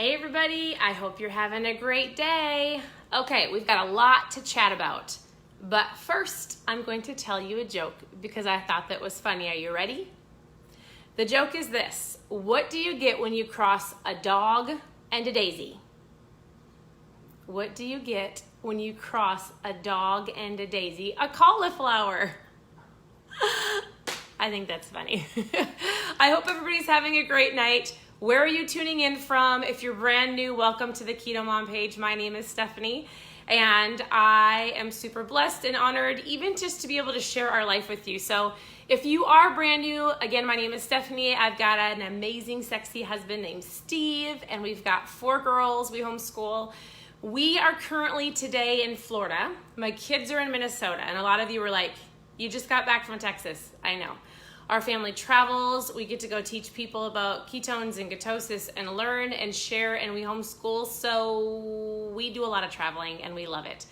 Hey everybody, I hope you're having a great day. Okay, we've got a lot to chat about, but first I'm going to tell you a joke because I thought that was funny. Are you ready? The joke is this: what do you get when you cross a dog and a daisy? What do you get when you cross a dog and a daisy? A cauliflower. I think that's funny. I hope everybody's having a great night. Where are you tuning in from? If you're brand new, welcome to the Keto Mom page. My name is Stephanie, and I am super blessed and honored even just to be able to share our life with you. So if you are brand new, again, my name is Stephanie. I've got an amazing, sexy husband named Steve, and we've got 4 girls. We homeschool. We are currently today in Florida. My kids are in Minnesota, and a lot of you were like, you just got back from Texas. I know. Our family travels. We get to go teach people about ketones and ketosis and learn and share, and we homeschool. So we do a lot of traveling and we love it.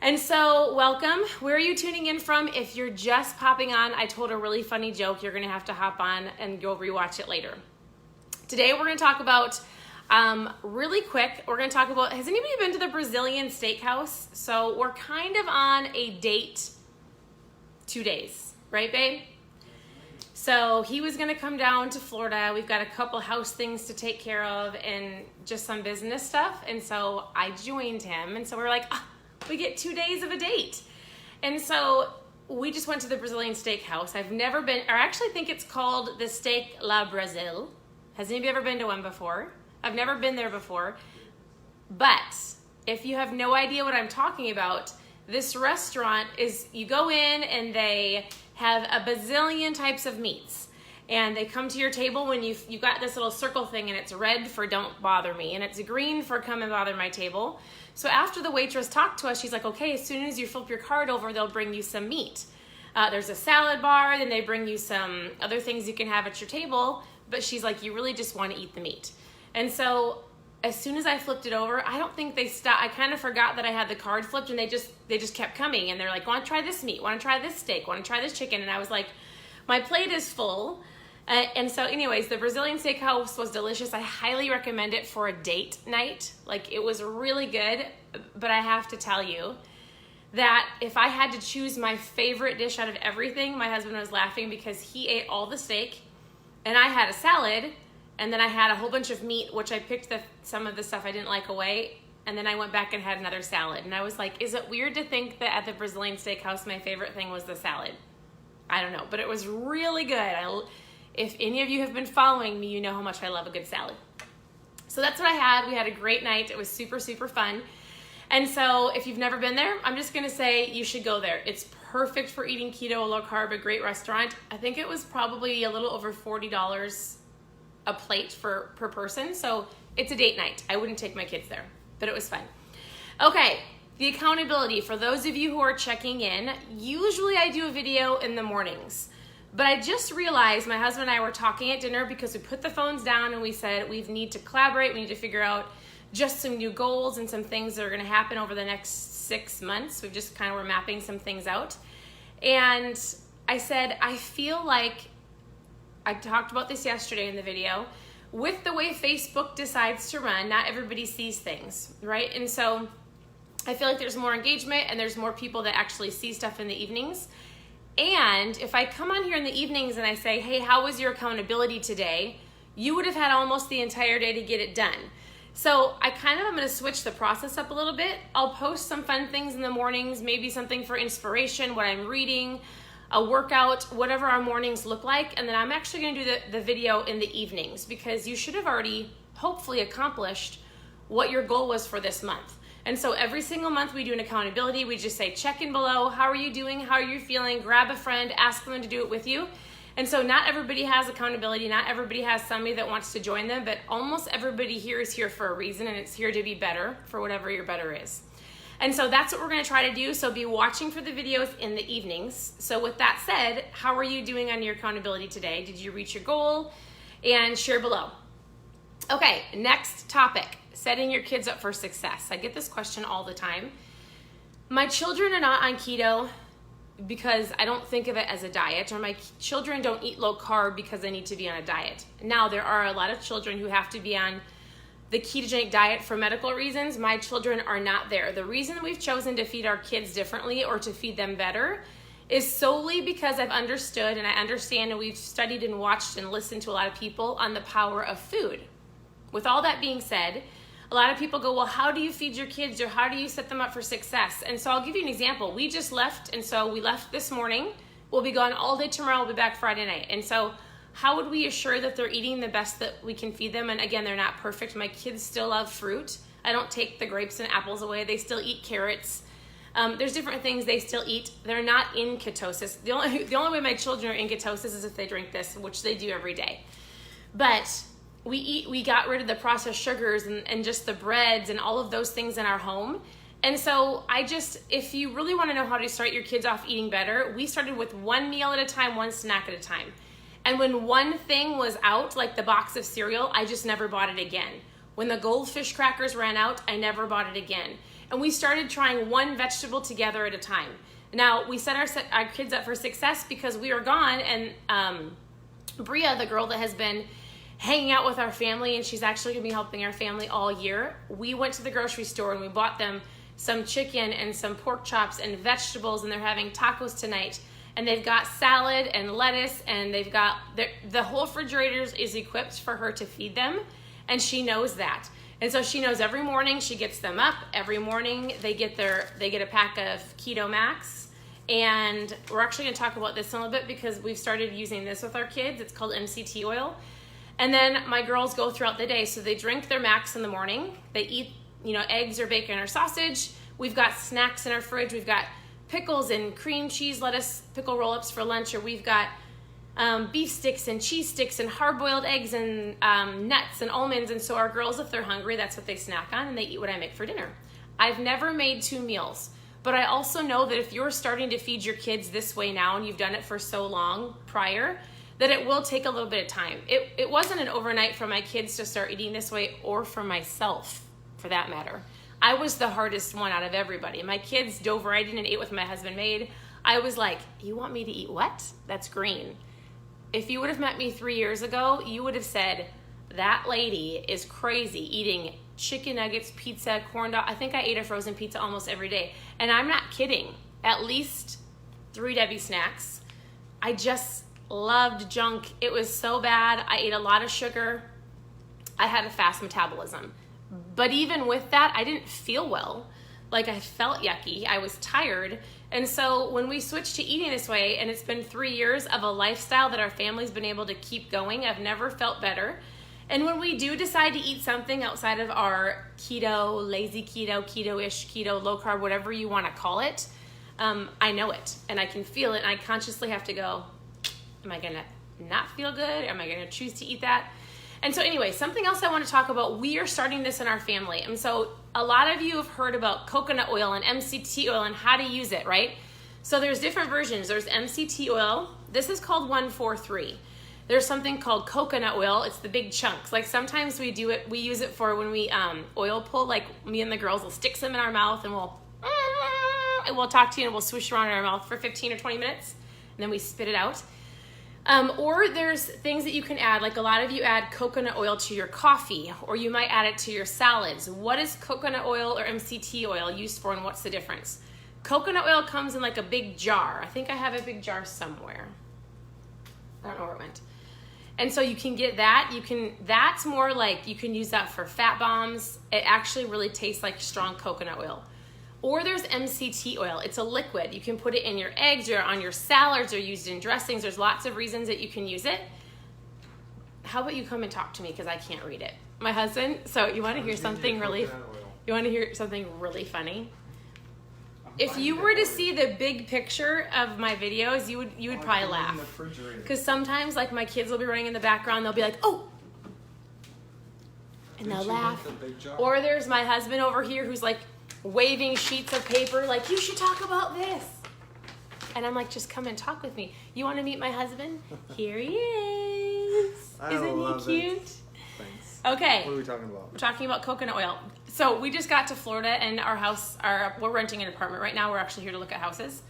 And so welcome. Where are you tuning in from? If you're just popping on, I told a really funny joke. You're going to have to hop on and go rewatch it later. Today we're going to talk about, really quick, we're going to talk about, has anybody been to the Brazilian steakhouse? So we're kind of on a date 2 days, right, babe? So he was going to come down to Florida. We've got a couple house things to take care of and just some business stuff. And so I joined him. And so we're like, we get 2 days of a date. And so we just went to the Brazilian steakhouse. I've never been, or I actually think it's called the Steak La Brazil. Has anybody ever been to one before? I've never been there before. But if you have no idea what I'm talking about, this restaurant is, you go in and they have a bazillion types of meats, and they come to your table when you got this little circle thing, and it's red for don't bother me, and it's green for come and bother my table. So after the waitress talked to us, she's like, okay, as soon as you flip your card over, they'll bring you some meat. There's a salad bar, then they bring you some other things you can have at your table, but she's like, you really just want to eat the meat. And so as soon as I flipped it over, I don't think they stopped. I kind of forgot that I had the card flipped, and they just kept coming, and they're like, want to try this meat? Want to try this steak? Want to try this chicken? And I was like, my plate is full. And so anyways, the Brazilian steakhouse was delicious. I highly recommend it for a date night. Like, it was really good, but I have to tell you that if I had to choose my favorite dish out of everything, my husband was laughing because he ate all the steak, and I had a salad. And then I had a whole bunch of meat, which I picked some of the stuff I didn't like away. And then I went back and had another salad. And I was like, is it weird to think that at the Brazilian steakhouse, my favorite thing was the salad? I don't know, but it was really good. If any of you have been following me, you know how much I love a good salad. So that's what I had. We had a great night. It was super, super fun. And so if you've never been there, I'm just going to say you should go there. It's perfect for eating keto, low carb, a great restaurant. I think it was probably a little over $40 a plate per person. So it's a date night. I wouldn't take my kids there, but it was fun. Okay, the accountability. For those of you who are checking in, usually I do a video in the mornings, but I just realized my husband and I were talking at dinner because we put the phones down and we said we need to collaborate. We need to figure out just some new goals and some things that are going to happen over the next 6 months. We've just kind of were mapping some things out. And I said, I feel like, I talked about this yesterday in the video, with the way Facebook decides to run, not everybody sees things, right? And so I feel like there's more engagement and there's more people that actually see stuff in the evenings. And if I come on here in the evenings and I say, hey, how was your accountability today? You would have had almost the entire day to get it done. So I'm going to switch the process up a little bit. I'll post some fun things in the mornings, maybe something for inspiration, what I'm reading, a workout, whatever our mornings look like, and then I'm actually going to do the video in the evenings because you should have already hopefully accomplished what your goal was for this month. And so every single month we do an accountability. We just say, check in below. How are you doing? How are you feeling? Grab a friend, ask them to do it with you. And so not everybody has accountability. Not everybody has somebody that wants to join them, but almost everybody here is here for a reason, and it's here to be better for whatever your better is. And so that's what we're going to try to do. So be watching for the videos in the evenings. So with that said, how are you doing on your accountability today? Did you reach your goal? And share below. Okay, next topic, setting your kids up for success. I get this question all the time. My children are not on keto because I don't think of it as a diet, or my children don't eat low carb because they need to be on a diet. Now, there are a lot of children who have to be on the ketogenic diet for medical reasons. My children are not there. The reason we've chosen to feed our kids differently or to feed them better is solely because I've understood and I understand, and we've studied and watched and listened to a lot of people on the power of food. With all that being said, a lot of people go, well, how do you feed your kids, or how do you set them up for success? And so I'll give you an example. We just left, and so we left this morning. We'll be gone all day tomorrow. We'll be back Friday night. And so how would we assure that they're eating the best that we can feed them? And again, they're not perfect. My kids still love fruit. I don't take the grapes and apples away. They still eat carrots. There's different things they still eat. They're not in ketosis. The only way my children are in ketosis is if they drink this, which they do every day. But we got rid of the processed sugars and just the breads and all of those things in our home. And so if you really want to know how to start your kids off eating better, we started with one meal at a time, one snack at a time. And when one thing was out, like the box of cereal, I just never bought it again. When the goldfish crackers ran out, I never bought it again. And we started trying one vegetable together at a time. Now, we set our kids up for success because we were gone, and Bria, the girl that has been hanging out with our family, and she's actually going to be helping our family all year, we went to the grocery store and we bought them some chicken and some pork chops and vegetables, and they're having tacos tonight. And they've got salad and lettuce, and they've got the whole refrigerator is equipped for her to feed them, and she knows that. And so she knows every morning she gets them up. Every morning they get a pack of Keto Max, and we're actually going to talk about this in a little bit because we've started using this with our kids. It's called MCT Oil. And then my girls go throughout the day, so they drink their Max in the morning. They eat, eggs or bacon or sausage. We've got snacks in our fridge. We've got pickles and cream cheese, lettuce, pickle roll-ups for lunch, or we've got beef sticks and cheese sticks and hard-boiled eggs and nuts and almonds. And so our girls, if they're hungry, that's what they snack on, and they eat what I make for dinner. I've never made 2 meals, but I also know that if you're starting to feed your kids this way now and you've done it for so long prior, that it will take a little bit of time. It wasn't an overnight for my kids to start eating this way, or for myself, for that matter. I was the hardest one out of everybody. My kids dove right in and ate what my husband made. I was like, you want me to eat what? That's green. If you would have met me 3 years ago, you would have said, that lady is crazy eating chicken nuggets, pizza, corn dog. I think I ate a frozen pizza almost every day. And I'm not kidding. At least 3 Debbie snacks. I just loved junk. It was so bad. I ate a lot of sugar. I had a fast metabolism. But even with that, I didn't feel well. Like, I felt yucky. I was tired. And so when we switched to eating this way, and it's been 3 years of a lifestyle that our family's been able to keep going, I've never felt better. And when we do decide to eat something outside of our keto, lazy keto, keto-ish, keto, low carb, whatever you want to call it, I know it and I can feel it. And I consciously have to go, am I going to not feel good? Am I going to choose to eat that? And so anyway, something else I want to talk about, we are starting this in our family. And so a lot of you have heard about coconut oil and MCT oil and how to use it, right? So there's different versions. There's MCT oil. This is called 143. There's something called coconut oil. It's the big chunks. Like sometimes we use it for when we oil pull, like me and the girls will stick some in our mouth and we'll talk to you and we'll swish around in our mouth for 15 or 20 minutes and then we spit it out. Or there's things that you can add, like a lot of you add coconut oil to your coffee, or you might add it to your salads. What is coconut oil or MCT oil used for, and what's the difference? Coconut oil comes in like a big jar. I think I have a big jar somewhere. I don't know where it went. And so you can get that. That's more like you can use that for fat bombs. It actually really tastes like strong coconut oil. Or there's MCT oil. It's a liquid. You can put it in your eggs or on your salads or used in dressings. There's lots of reasons that you can use it. How about you come and talk to me because I can't read it. My husband, so you want to hear something really funny? If you were to see the big picture of my videos, you would probably laugh. Because sometimes like my kids will be running in the background, they'll be like, "Oh." And they'll laugh. Or there's my husband over here who's like waving sheets of paper like, you should talk about this. And I'm like, just come and talk with me. You want to meet my husband? Here he is. Isn't he cute? Thanks. Okay. What are we talking about? We're talking about coconut oil. So we just got to Florida and we're renting an apartment right now. We're actually here to look at houses.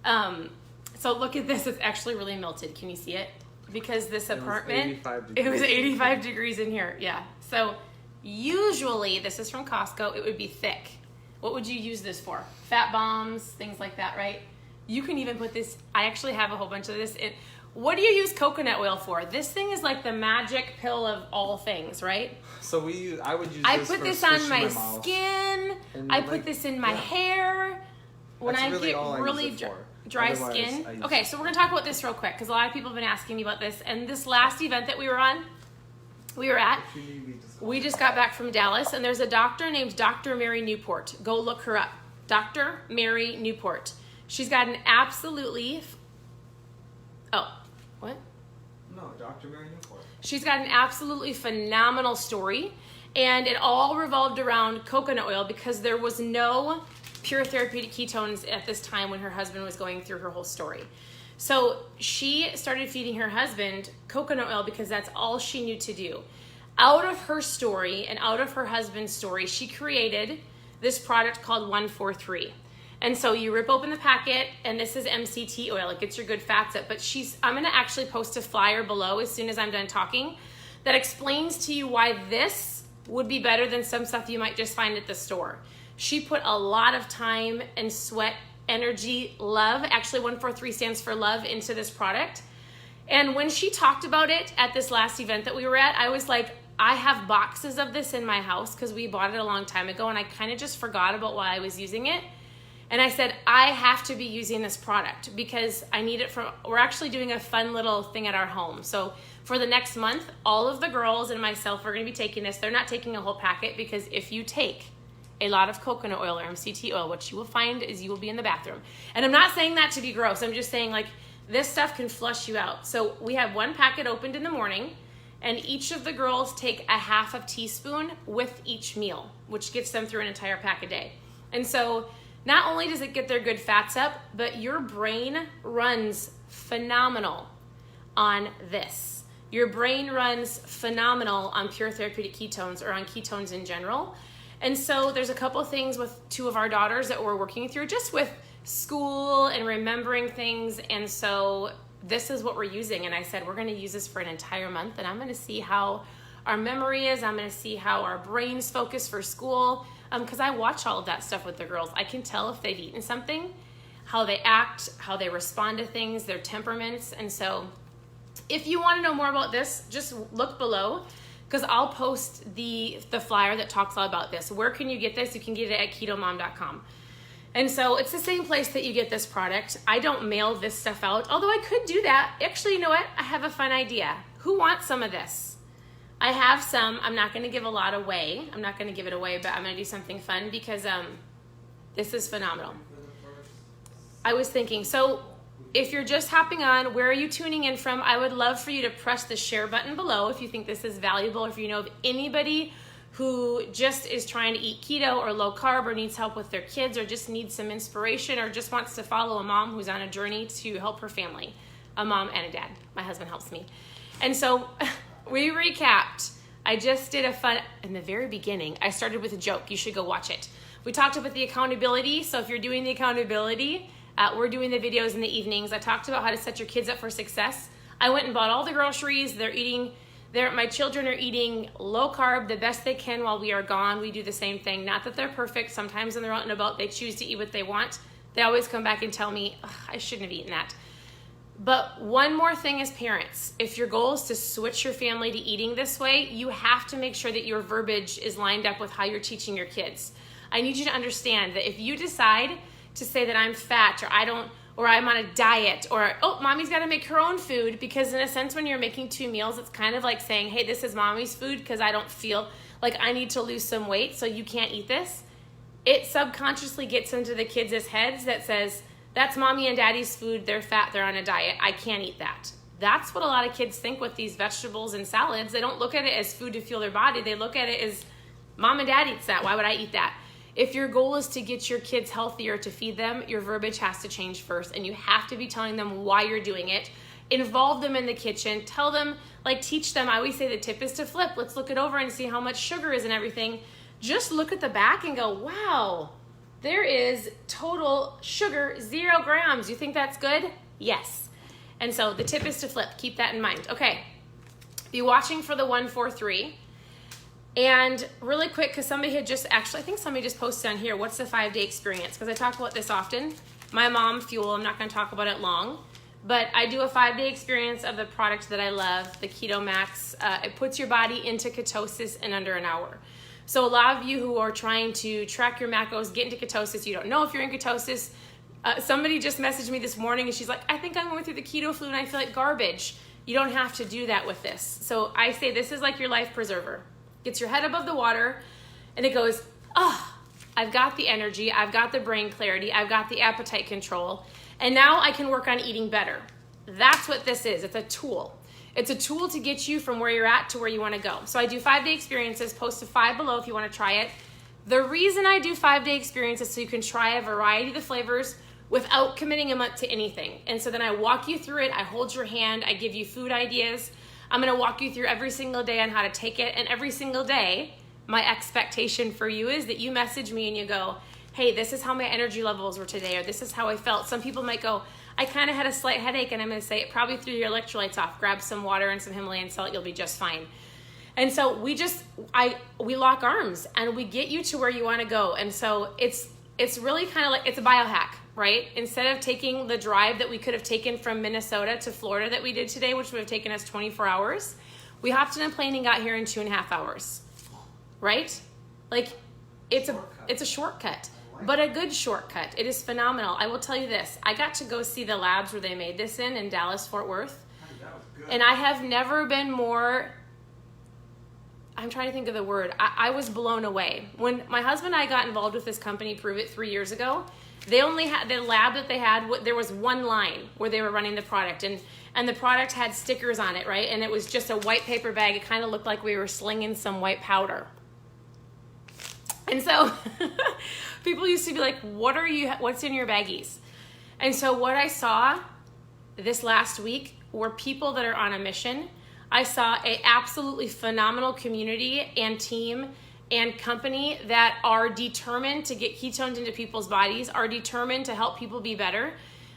So look at this. It's actually really melted. Can you see it? Because this apartment, it was 85 degrees in here. Yeah. So Usually, this is from Costco, it would be thick. What would you use this for? Fat bombs, things like that, right? You can even put this, I actually have a whole bunch of this. What do you use coconut oil for? This thing is like the magic pill of all things, right? So I would use I this put for this on squishing my mouth. skin. And I put this in my hair. When That's I really get all I use really it for. dry Otherwise, skin. I use Okay, it so we're going to talk about this real quick because a lot of people have been asking me about this. And this last event that we were at, we just got back from Dallas, and there's a doctor named Dr. Mary Newport. Go look her up. Dr. Mary Newport. She's got an absolutely... Oh, what? No, Dr. Mary Newport. She's got an absolutely phenomenal story, and it all revolved around coconut oil because there was no pure therapeutic ketones at this time when her husband was going through her whole story. So she started feeding her husband coconut oil because that's all she knew to do. Out of her story and out of her husband's story, she created this product called 143. And so you rip open the packet, and this is MCT oil. It gets your good fats up. But I'm going to actually post a flyer below as soon as I'm done talking that explains to you why this would be better than some stuff you might just find at the store. She put a lot of time and sweat, energy, love. Actually, 143 stands for love into this product. And when she talked about it at this last event that we were at, I was like, I have boxes of this in my house because we bought it a long time ago, and I kind of just forgot about why I was using it. And I said, I have to be using this product because I need it we're actually doing a fun little thing at our home. So for the next month, all of the girls and myself are going to be taking this. They're not taking a whole packet because if you take a lot of coconut oil or MCT oil, what you will find is you will be in the bathroom. And I'm not saying that to be gross. I'm just saying, like, this stuff can flush you out. So we have one packet opened in the morning, and each of the girls take a half a teaspoon with each meal, which gets them through an entire pack a day. And so not only does it get their good fats up, but your brain runs phenomenal on this. Your brain runs phenomenal on pure therapeutic ketones or on ketones in general. And so there's a couple things with two of our daughters that we're working through just with school and remembering things. And so this is what we're using. And I said, we're going to use this for an entire month, and I'm going to see how our memory is. I'm going to see how our brains focus for school. Because I watch all of that stuff with the girls. I can tell if they've eaten something, how they act, how they respond to things, their temperaments. And so if you want to know more about this, just look below because I'll post the flyer that talks all about this. Where can you get this? You can get it at KetoMOM.com. And so it's the same place that you get this product. I don't mail this stuff out, although I could do that. Actually, you know what? I have a fun idea. Who wants some of this? I have some. I'm not going to give a lot away. I'm not going to give it away, but I'm going to do something fun because this is phenomenal. I was thinking, so if you're just hopping on, where are you tuning in from? I would love for you to press the share button below if you think this is valuable, if you know of anybody who just is trying to eat keto or low carb or needs help with their kids or just needs some inspiration or just wants to follow a mom who's on a journey to help her family, a mom and a dad. My husband helps me. And so we recapped. I just did a fun, in the very beginning, I started with a joke. You should go watch it. We talked about the accountability. So if you're doing the accountability, we're doing the videos in the evenings. I talked about how to set your kids up for success. I went and bought all the groceries. My children are eating low carb the best they can while we are gone. We do the same thing. Not that they're perfect. Sometimes when they're out and about, they choose to eat what they want. They always come back and tell me, I shouldn't have eaten that. But one more thing as parents, if your goal is to switch your family to eating this way, you have to make sure that your verbiage is lined up with how you're teaching your kids. I need you to understand that if you decide to say that I'm fat or I'm on a diet or, mommy's got to make her own food, because in a sense when you're making two meals, it's kind of like saying, hey, this is mommy's food because I don't feel like I need to lose some weight, so you can't eat this. It subconsciously gets into the kids' heads that says, that's mommy and daddy's food, they're fat, they're on a diet, I can't eat that. That's what a lot of kids think with these vegetables and salads. They don't look at it as food to fuel their body. They look at it as, mom and dad eats that, why would I eat that? If your goal is to get your kids healthier, to feed them, your verbiage has to change first, and you have to be telling them why you're doing it. Involve them in the kitchen. Tell them, teach them. I always say the tip is to flip. Let's look it over and see how much sugar is in everything. Just look at the back and go, wow, there is total sugar, 0 grams. You think that's good? Yes. And so the tip is to flip. Keep that in mind. Okay. Be watching for the 143. And really quick, because somebody had just, actually, I think somebody just posted on here, what's the 5-day experience? Because I talk about this often. My Mom Fuel, I'm not going to talk about it long. But I do a 5-day experience of the product that I love, the Keto Max. It puts your body into ketosis in under an hour. So a lot of you who are trying to track your macros, get into ketosis, you don't know if you're in ketosis. Somebody just messaged me this morning and she's like, I think I'm going through the keto flu and I feel like garbage. You don't have to do that with this. So I say this is like your life preserver. Gets your head above the water and it goes, oh, I've got the energy, I've got the brain clarity, I've got the appetite control, and now I can work on eating better. That's what this is. It's a tool. It's a tool to get you from where you're at to where you want to go. So I do 5-day experiences, post a 5 below if you want to try it. The reason I do 5-day experiences is so you can try a variety of the flavors without committing to anything. And so then I walk you through it, I hold your hand, I give you food ideas. I'm gonna walk you through every single day on how to take it, and every single day, my expectation for you is that you message me and you go, hey, this is how my energy levels were today, or this is how I felt. Some people might go, I kind of had a slight headache, and I'm gonna say, probably threw your electrolytes off. Grab some water and some Himalayan salt, you'll be just fine. And so we lock arms and we get you to where you wanna go. And so it's really kind of like, it's a biohack, right? Instead of taking the drive that we could have taken from Minnesota to Florida that we did today, which would have taken us 24 hours, we hopped in a plane and got here in 2.5 hours, right? Like, it's a shortcut, but a good shortcut. It is phenomenal. I will tell you this. I got to go see the labs where they made this in Dallas, Fort Worth. That was good. And I have never been more, I'm trying to think of the word. I was blown away. When my husband and I got involved with this company, Prove It, 3 years ago, they only had, the lab that they had, there was one line where they were running the product, and the product had stickers on it, right? And it was just a white paper bag. It kind of looked like we were slinging some white powder. And so people used to be like, what's in your baggies? And so what I saw this last week were people that are on a mission. I saw an absolutely phenomenal community and team and company that are determined to get ketones into people's bodies, are determined to help people be better.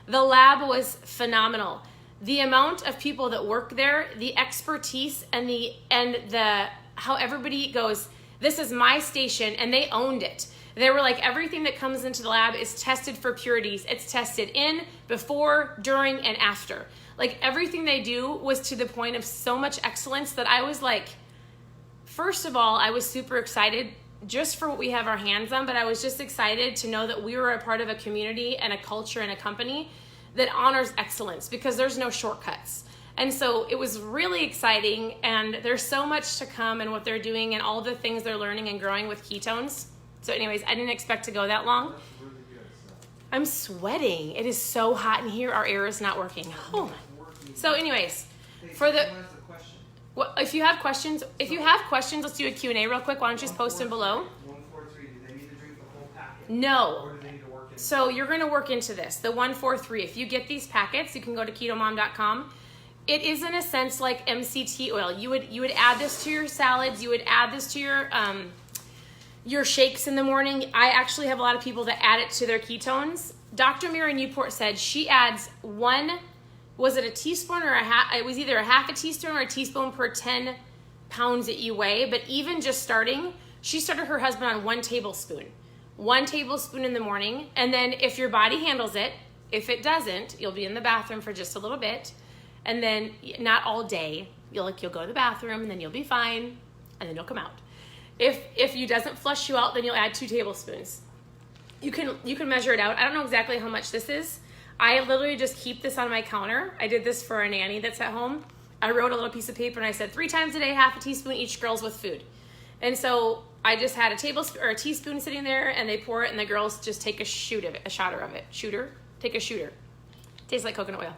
The lab was phenomenal. The amount of people that work there, the expertise and the how everybody goes, this is my station, and they owned it. They were like, everything that comes into the lab is tested for purities. It's tested in, before, during, and after. Like, everything they do was to the point of so much excellence that I was like, first of all, I was super excited just for what we have our hands on, but I was just excited to know that we were a part of a community and a culture and a company that honors excellence, because there's no shortcuts. And so it was really exciting, and there's so much to come and what they're doing and all the things they're learning and growing with ketones. So anyways, I didn't expect to go that long. That's really good stuff. I'm sweating. It is so hot in here. Our air is not working. Oh. So anyways, for the, well, if you have questions, let's do a Q&A real quick. Why don't you just post them below? 143, do they need to drink the whole packet? No. Or do they need to work in? So you're going to work into this. The 143. If you get these packets, you can go to KetoMOM.com. It is in a sense like MCT oil. You would add this to your salads. You would add this to your shakes in the morning. I actually have a lot of people that add it to their ketones. Dr. Mary Newport said she adds was it a teaspoon or it was either a half a teaspoon or a teaspoon per 10 pounds that you weigh. But even just starting, she started her husband on 1 tablespoon. 1 tablespoon in the morning. And then if your body handles it, if it doesn't, you'll be in the bathroom for just a little bit. And then not all day, you'll go to the bathroom and then you'll be fine and then you'll come out. If you doesn't flush you out, then you'll add 2 tablespoons. You can measure it out. I don't know exactly how much this is. I literally just keep this on my counter. I did this for a nanny that's at home. I wrote a little piece of paper and I said 3 times a day, half a teaspoon each, girls with food. And so I just had a tablespoon or a teaspoon sitting there, and they pour it, and the girls just take a shooter of it. Take a shooter. Tastes like coconut oil.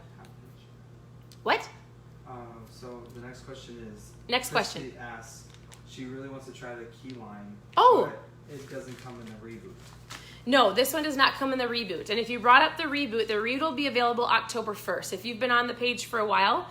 What? So the next question is. Next question. She asks, she really wants to try the key line. Oh. But it doesn't come in the reboot. No, this one does not come in the reboot. And if you brought up the reboot will be available October 1st. If you've been on the page for a while,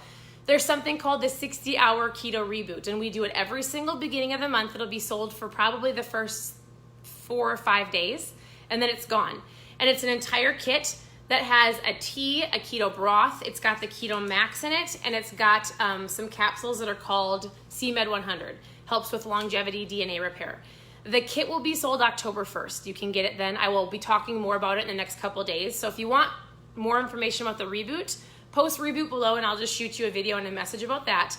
there's something called the 60-hour keto reboot. And we do it every single beginning of the month. It'll be sold for probably the first 4 or 5 days, and then it's gone. And it's an entire kit that has a tea, a keto broth. It's got the Keto Max in it, and it's got some capsules that are called CMed 100. helps with longevity, DNA repair. The kit will be sold October 1st. You can get it then. I will be talking more about it in the next couple of days. So if you want more information about the Reboot, post Reboot below and I'll just shoot you a video and a message about that.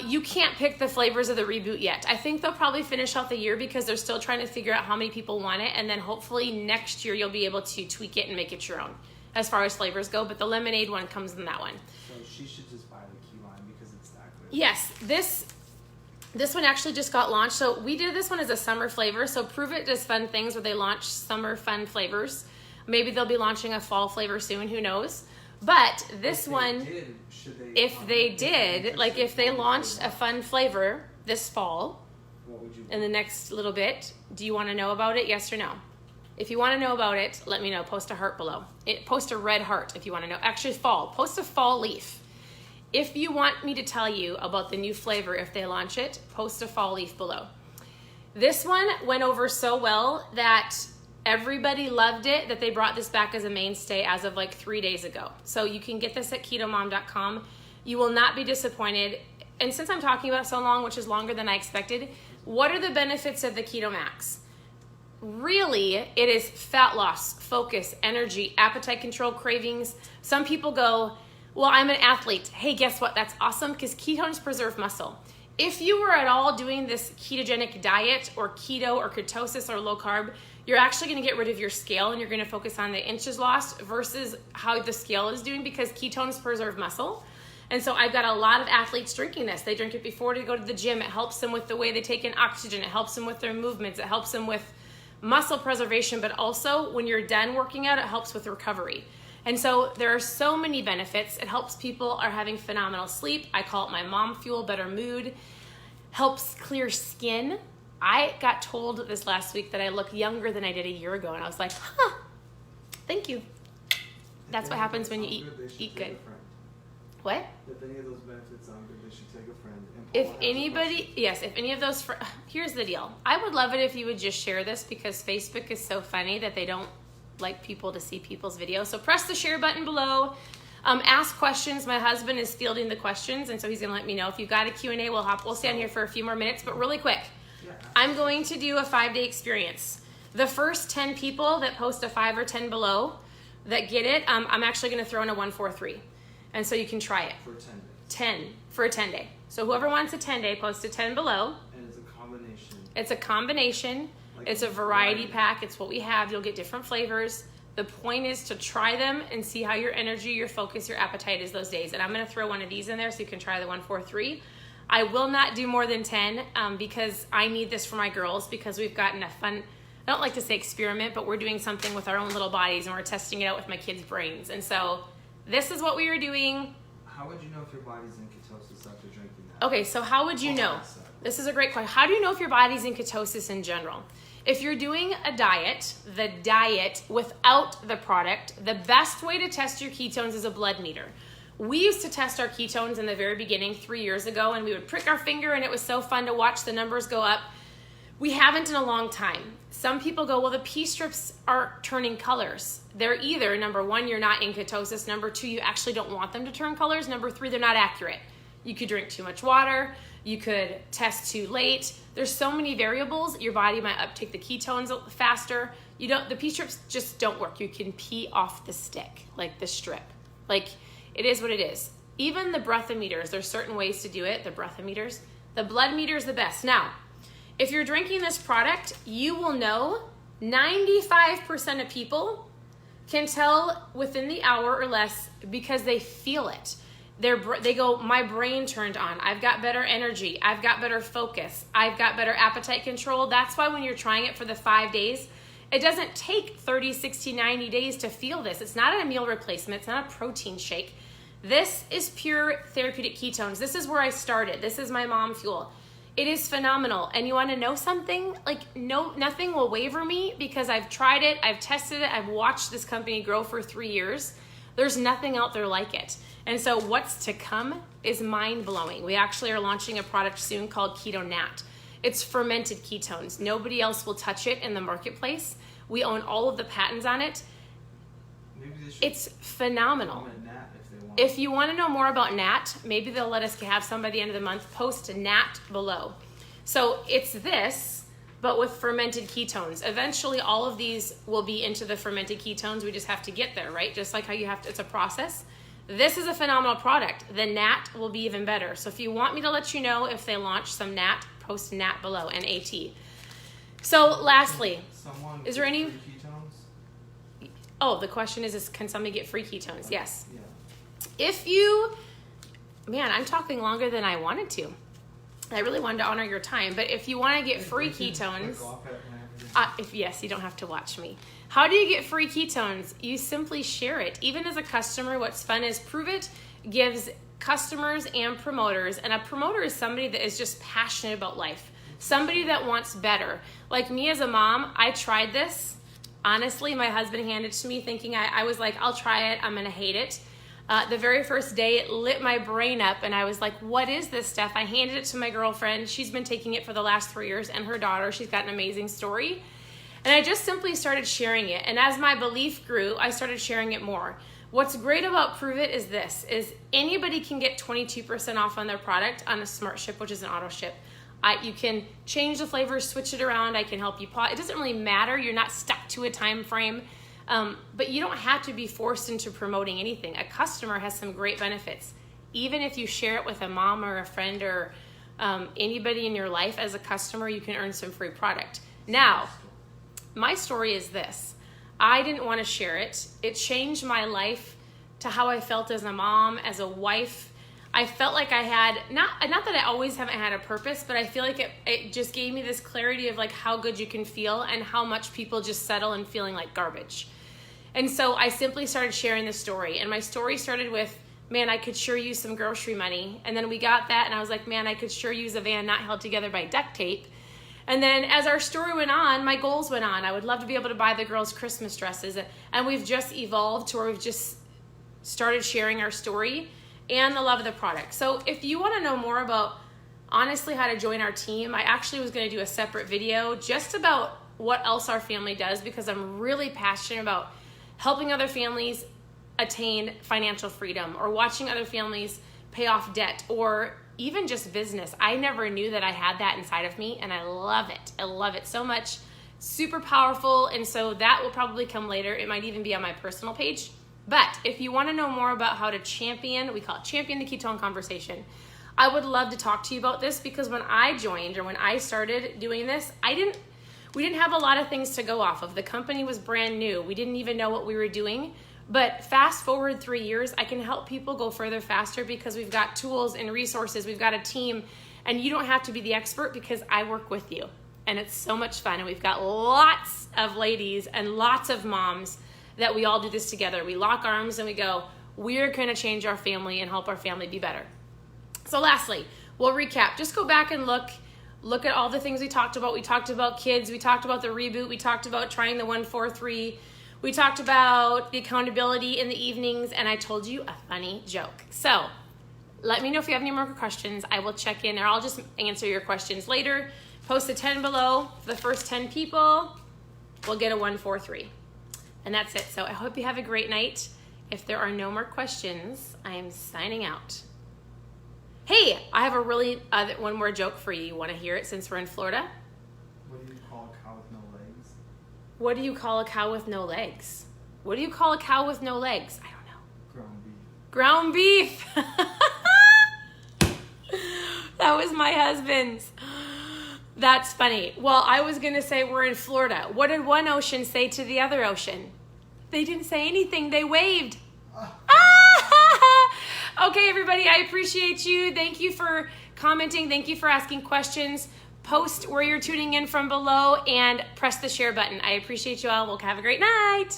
You can't pick the flavors of the Reboot yet. I think they'll probably finish out the year because they're still trying to figure out how many people want it, and then hopefully next year you'll be able to tweak it and make it your own as far as flavors go, but the lemonade one comes in that one. So she should just buy the key line because it's that good. Yes, this one actually just got launched. So we did this one as a summer flavor. So Prove It does fun things where they launch summer fun flavors. Maybe they'll be launching a fall flavor soon, who knows? But this one, if they launched a fun flavor this fall, what would you in the next little bit, do you want to know about it? Yes or no? If you want to know about it, let me know. Post a heart below. Post a red heart if you want to know. Actually, fall. Post a fall leaf. If you want me to tell you about the new flavor if they launch it, post a fall leaf below. This one went over so well that everybody loved it, that they brought this back as a mainstay as of like 3 days ago. So you can get this at ketomom.com. You will not be disappointed. And since I'm talking about it so long, which is longer than I expected, what are the benefits of the Keto Max? Really, it is fat loss, focus, energy, appetite control, cravings. Some people go, well, I'm an athlete. Hey, guess what? That's awesome because ketones preserve muscle. If you were at all doing this ketogenic diet or keto or ketosis or low carb, you're actually going to get rid of your scale and you're going to focus on the inches lost versus how the scale is doing because ketones preserve muscle. And so I've got a lot of athletes drinking this. They drink it before to go to the gym. It helps them with the way they take in oxygen. It helps them with their movements. It helps them with muscle preservation, but also when you're done working out, it helps with recovery. And so there are so many benefits. It helps people are having phenomenal sleep. I call it my mom fuel, better mood. Helps clear skin. I got told this last week that I look younger than I did a year ago, and I was like, huh, thank you. That's what happens when you eat good. What? If any of those benefits sound good, they should take a friend. If anybody, yes, if any of those, here's the deal. I would love it if you would just share this because Facebook is so funny that they don't like people to see people's videos. So press the share button below. Ask questions. My husband is fielding the questions, and so he's going to let me know. If you've got a Q&A, we'll stand here for a few more minutes, but really quick. I'm going to do a 5-day experience. The first 10 people that post a 5 or 10 below that get it, I'm actually going to throw in a 1, 4, 3. And so you can try it. For 10 days. 10 for a 10-day. So whoever wants a 10-day, post a 10 below. And it's a combination. It's a combination. Like it's a variety pack. It's what we have. You'll get different flavors. The point is to try them and see how your energy, your focus, your appetite is those days. And I'm going to throw one of these in there so you can try the 1, 4, 3. I will not do more than 10 because I need this for my girls because we've gotten a fun, I don't like to say experiment, but we're doing something with our own little bodies and we're testing it out with my kids' brains. And so this is what we are doing. How would you know if your body's in ketosis after drinking that? Okay, so how would you know? This is a great question. How do you know if your body's in ketosis in general? If you're doing a diet, the diet without the product, the best way to test your ketones is a blood meter. We used to test our ketones in the very beginning 3 years ago, and we would prick our finger, and it was so fun to watch the numbers go up. We haven't in a long time. Some people go, well, the pee strips are turning colors. They're either, number 1, you're not in ketosis. Number 2, you actually don't want them to turn colors. Number 3, they're not accurate. You could drink too much water. You could test too late. There's so many variables. Your body might uptake the ketones faster. The pee strips just don't work. You can pee off the stick, like the strip. Like, it is what it is. Even the breathometers, there's certain ways to do it, the breathometers. The blood meter is the best. Now, if you're drinking this product, you will know 95% of people can tell within the hour or less because they feel it. They go, my brain turned on. I've got better energy. I've got better focus. I've got better appetite control. That's why when you're trying it for the 5 days, it doesn't take 30, 60, 90 days to feel this. It's not a meal replacement. It's not a protein shake. This is pure therapeutic ketones. This is where I started. This is my mom fuel. It is phenomenal. And you want to know something? Nothing will waver me because I've tried it. I've tested it. I've watched this company grow for 3 years. There's nothing out there like it. And so what's to come is mind-blowing. We actually are launching a product soon called Keto Nat. It's fermented ketones. Nobody else will touch it in the marketplace. We own all of the patents on it. It's phenomenal. If you want to know more about Nat, maybe they'll let us have some by the end of the month. Post Nat below. So it's this, but with fermented ketones. Eventually, all of these will be into the fermented ketones. We just have to get there, right? Just like how you have to, it's a process. This is a phenomenal product. The NAT will be even better. So if you want me to let you know if they launch some NAT, post NAT below, N-A-T. So lastly, is there any... free ketones? Oh, the question is can somebody get free ketones? Yes. Yeah. If you... Man, I'm talking longer than I wanted to. I really wanted to honor your time. But if you want to get free ketones... Yes, you don't have to watch me. How do you get free ketones? You simply share it. Even as a customer, what's fun is Prove It gives customers and promoters, and a promoter is somebody that is just passionate about life, somebody that wants better. Like me as a mom, I tried this. Honestly, my husband handed it to me thinking I was like, I'll try it, I'm gonna hate it. The very first day, it lit my brain up, and I was like, what is this stuff? I handed it to my girlfriend. She's been taking it for the last 3 years, and her daughter, she's got an amazing story. And I just simply started sharing it. And as my belief grew, I started sharing it more. What's great about Prove It is this, is anybody can get 22% off on their product on a smart ship, which is an auto ship. You can change the flavors, switch it around. I can help you pause. It doesn't really matter. You're not stuck to a time frame. But you don't have to be forced into promoting anything. A customer has some great benefits. Even if you share it with a mom or a friend or anybody in your life as a customer, you can earn some free product. Now, my story is this. I didn't want to share it. It changed my life to how I felt as a mom, as a wife. I felt like I had, not that I always haven't had a purpose, but I feel like it just gave me this clarity of like how good you can feel and how much people just settle in feeling like garbage. And so I simply started sharing the story. And my story started with, man, I could sure use some grocery money. And then we got that and I was like, man, I could sure use a van not held together by duct tape. And then as our story went on, my goals went on. I would love to be able to buy the girls' Christmas dresses. And we've just evolved to where we've just started sharing our story and the love of the product. So if you want to know more about, honestly, how to join our team, I actually was going to do a separate video just about what else our family does, because I'm really passionate about helping other families attain financial freedom, or watching other families pay off debt, or even just business. I never knew that I had that inside of me, and I love it. I love it so much. Super powerful, and so that will probably come later. It might even be on my personal page. But if you want to know more about how to champion, we call it champion the ketone conversation, I would love to talk to you about this, because when I joined, or when I started doing this, we didn't have a lot of things to go off of. The company was brand new. We didn't even know what we were doing. But fast forward 3 years, I can help people go further faster because we've got tools and resources. We've got a team, and you don't have to be the expert because I work with you. And it's so much fun. And we've got lots of ladies and lots of moms that we all do this together. We lock arms and we go, we're going to change our family and help our family be better. So lastly, we'll recap. Just go back and look at all the things we talked about. We talked about kids. We talked about the reboot. We talked about trying the 1-4-3. We talked about the accountability in the evenings, and I told you a funny joke. So let me know if you have any more questions. I will check in, or I'll just answer your questions later. Post a 10 below. For the first 10 people, we'll get a 1-4-3. And that's it. So I hope you have a great night. If there are no more questions, I am signing out. Hey, I have a really one more joke for you. You want to hear it since we're in Florida? What do you call a cow with no legs? What do you call a cow with no legs? What do you call a cow with no legs? I don't know. Ground beef. Ground beef. That was my husband's. That's funny. Well, I was going to say we're in Florida. What did one ocean say to the other ocean? They didn't say anything. They waved. Okay, everybody, I appreciate you. Thank you for commenting. Thank you for asking questions. Post where you're tuning in from below and press the share button. I appreciate you all. We'll have a great night.